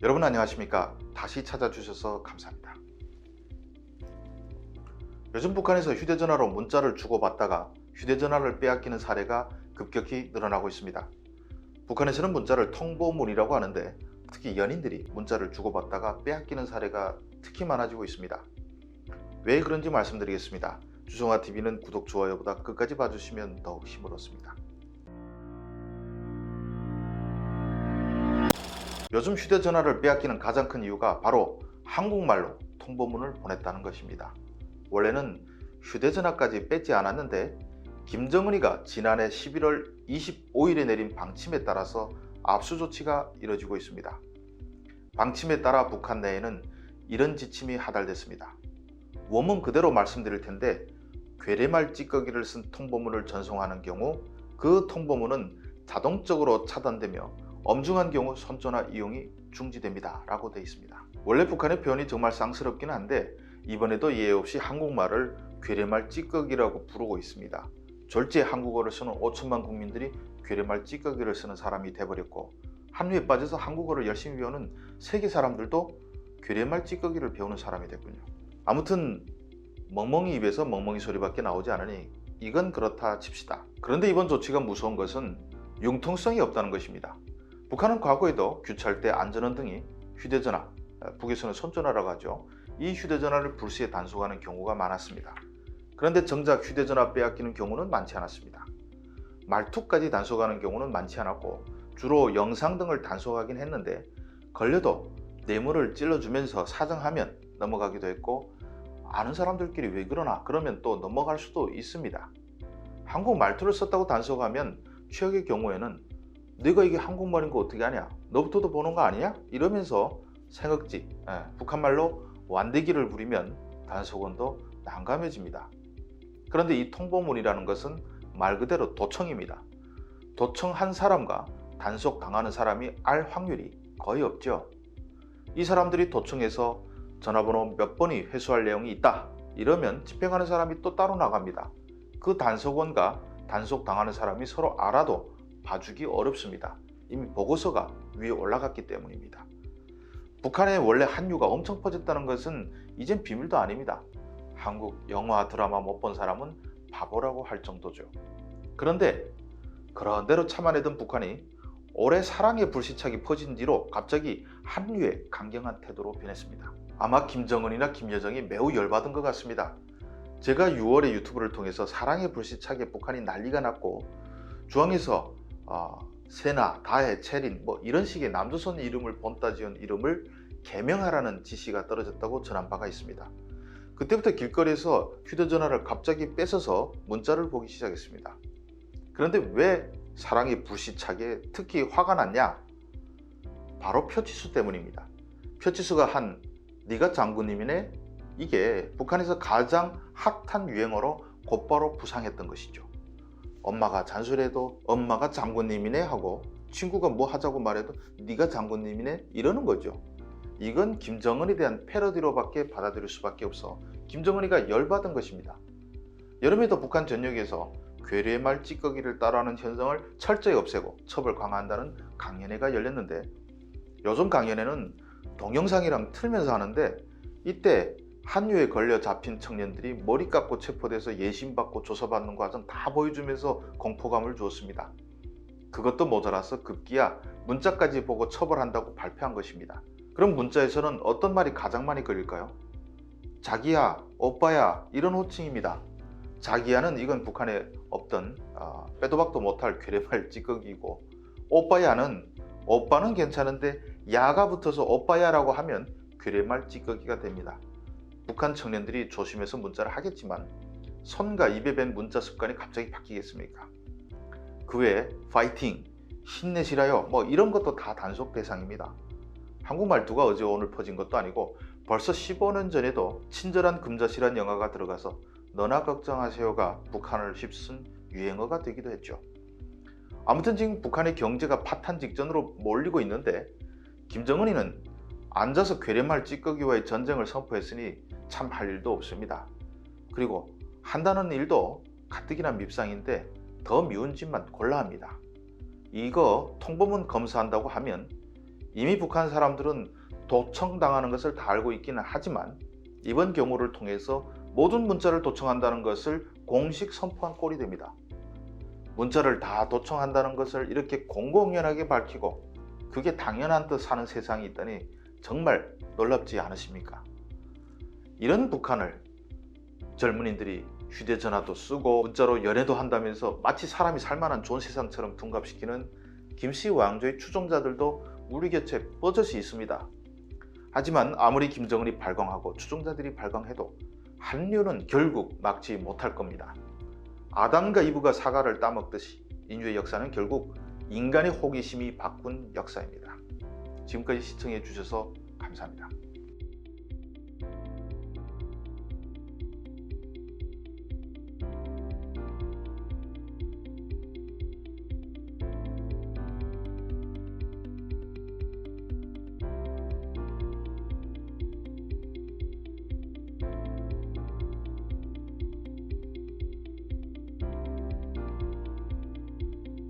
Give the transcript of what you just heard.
여러분 안녕하십니까? 다시 찾아주셔서 감사합니다. 요즘 북한에서 휴대전화로 문자를 주고받다가 휴대전화를 빼앗기는 사례가 급격히 늘어나고 있습니다. 북한에서는 문자를 통보문이라고 하는데 특히 연인들이 문자를 주고받다가 빼앗기는 사례가 특히 많아지고 있습니다. 왜 그런지 말씀드리겠습니다. 주성아TV는 구독, 좋아요보다 끝까지 봐주시면 더욱 힘을 얻습니다. 요즘 휴대전화를 빼앗기는 가장 큰 이유가 바로 한국말로 통보문을 보냈다는 것입니다. 원래는 휴대전화까지 뺏지 않았는데 김정은이가 지난해 11월 25일에 내린 방침에 따라서 압수 조치가 이뤄지고 있습니다. 방침에 따라 북한 내에는 이런 지침이 하달됐습니다. 원문 그대로 말씀드릴 텐데 괴뢰말 찌꺼기를 쓴 통보문을 전송하는 경우 그 통보문은 자동적으로 차단되며 엄중한 경우 손전화 이용이 중지됩니다 라고 되어 있습니다. 원래 북한의 표현이 정말 쌍스럽긴 한데 이번에도 예외 없이 한국말을 괴뢰말 찌꺼기라고 부르고 있습니다. 졸지에 한국어를 쓰는 5천만 국민들이 괴뢰말 찌꺼기를 쓰는 사람이 돼버렸고 한류에 빠져서 한국어를 열심히 배우는 세계 사람들도 괴뢰말 찌꺼기를 배우는 사람이 됐군요. 아무튼 멍멍이 입에서 멍멍이 소리밖에 나오지 않으니 이건 그렇다 칩시다. 그런데 이번 조치가 무서운 것은 융통성이 없다는 것입니다. 북한은 과거에도 규찰대, 안전원 등이 휴대전화, 북에서는 손전화라고 하죠. 이 휴대전화를 불시에 단속하는 경우가 많았습니다. 그런데 정작 휴대전화 빼앗기는 경우는 많지 않았습니다. 말투까지 단속하는 경우는 많지 않았고 주로 영상 등을 단속하긴 했는데 걸려도 뇌물을 찔러주면서 사정하면 넘어가기도 했고 아는 사람들끼리 왜 그러나 그러면 또 넘어갈 수도 있습니다. 한국 말투를 썼다고 단속하면 최악의 경우에는 네가 이게 한국말인 거 어떻게 아냐? 너부터도 보는 거 아니냐? 이러면서 생억지, 북한말로 완대기를 부리면 단속원도 난감해집니다. 그런데 이 통보문이라는 것은 말 그대로 도청입니다. 도청한 사람과 단속당하는 사람이 알 확률이 거의 없죠. 이 사람들이 도청해서 전화번호 몇 번이 회수할 내용이 있다 이러면 집행하는 사람이 또 따로 나갑니다. 그 단속원과 단속당하는 사람이 서로 알아도 봐주기 어렵습니다. 이미 보고서가 위에 올라갔기 때문입니다. 북한에 원래 한류가 엄청 퍼졌다는 것은 이젠 비밀도 아닙니다. 한국 영화 드라마 못 본 사람은 바보라고 할 정도죠. 그런데 그런 대로 참아내던 북한이 올해 사랑의 불시착이 퍼진 뒤로 갑자기 한류에 강경한 태도로 변했습니다. 아마 김정은이나 김여정이 매우 열받은 것 같습니다. 제가 6월에 유튜브를 통해서 사랑의 불시착에 북한이 난리가 났고 중앙에서 세나, 다해, 체린 뭐 이런 식의 남조선 이름을 본따 지은 이름을 개명하라는 지시가 떨어졌다고 전한 바가 있습니다. 그때부터 길거리에서 휴대전화를 갑자기 뺏어서 문자를 보기 시작했습니다. 그런데 왜 사랑이 불시착에 특히 화가 났냐? 바로 표치수 때문입니다. 표치수가 한 네가 장군님이네? 이게 북한에서 가장 핫한 유행어로 곧바로 부상했던 것이죠. 엄마가 잔소리해도 엄마가 장군님이네 하고 친구가 뭐 하자고 말해도 네가 장군님이네 이러는 거죠. 이건 김정은에 대한 패러디로밖에 받아들일 수밖에 없어 김정은이가 열받은 것입니다. 여름에도 북한 전역에서 괴뢰말 찌꺼기를 따라하는 현상을 철저히 없애고 처벌 강화한다는 강연회가 열렸는데 요즘 강연회는 동영상이랑 틀면서 하는데 이때 한류에 걸려 잡힌 청년들이 머리 깎고 체포돼서 예심받고 조사받는 과정 다 보여주면서 공포감을 주었습니다. 그것도 모자라서 급기야 문자까지 보고 처벌한다고 발표한 것입니다. 그럼 문자에서는 어떤 말이 가장 많이 걸릴까요? 자기야, 오빠야 이런 호칭입니다. 자기야는 이건 북한에 없던 빼도 박도 못할 괴뢰말 찌꺼기고 오빠야는 오빠는 괜찮은데 야가 붙어서 오빠야라고 하면 괴뢰말 찌꺼기가 됩니다. 북한 청년들이 조심해서 문자를 하겠지만 손과 입에 밴 문자 습관이 갑자기 바뀌겠습니까? 그 외에 파이팅, 힘내시라요 뭐 이런 것도 다 단속 대상입니다. 한국 말투가 어제 오늘 퍼진 것도 아니고 벌써 15년 전에도 친절한 금자씨란 영화가 들어가서 너나 걱정하세요가 북한을 휩쓴 유행어가 되기도 했죠. 아무튼 지금 북한의 경제가 파탄 직전으로 몰리고 있는데 김정은이는 앉아서 괴뢰말 찌꺼기와의 전쟁을 선포했으니 참 할 일도 없습니다. 그리고 한다는 일도 가뜩이나 밉상인데 더 미운 짓만 골라 합니다. 이거 통보문 검사한다고 하면 이미 북한 사람들은 도청당하는 것을 다 알고 있기는 하지만 이번 경우를 통해서 모든 문자를 도청한다는 것을 공식 선포한 꼴이 됩니다. 문자를 다 도청한다는 것을 이렇게 공공연하게 밝히고 그게 당연한 듯 사는 세상이 있다니 정말 놀랍지 않으십니까? 이런 북한을 젊은이들이 휴대전화도 쓰고 문자로 연애도 한다면서 마치 사람이 살만한 좋은 세상처럼 둔갑시키는 김씨 왕조의 추종자들도 우리 곁에 뻗어시 있습니다. 하지만 아무리 김정은이 발광하고 추종자들이 발광해도 한류는 결국 막지 못할 겁니다. 아담과 이브가 사과를 따먹듯이 인류의 역사는 결국 인간의 호기심이 바꾼 역사입니다. 지금까지 시청해 주셔서 감사합니다.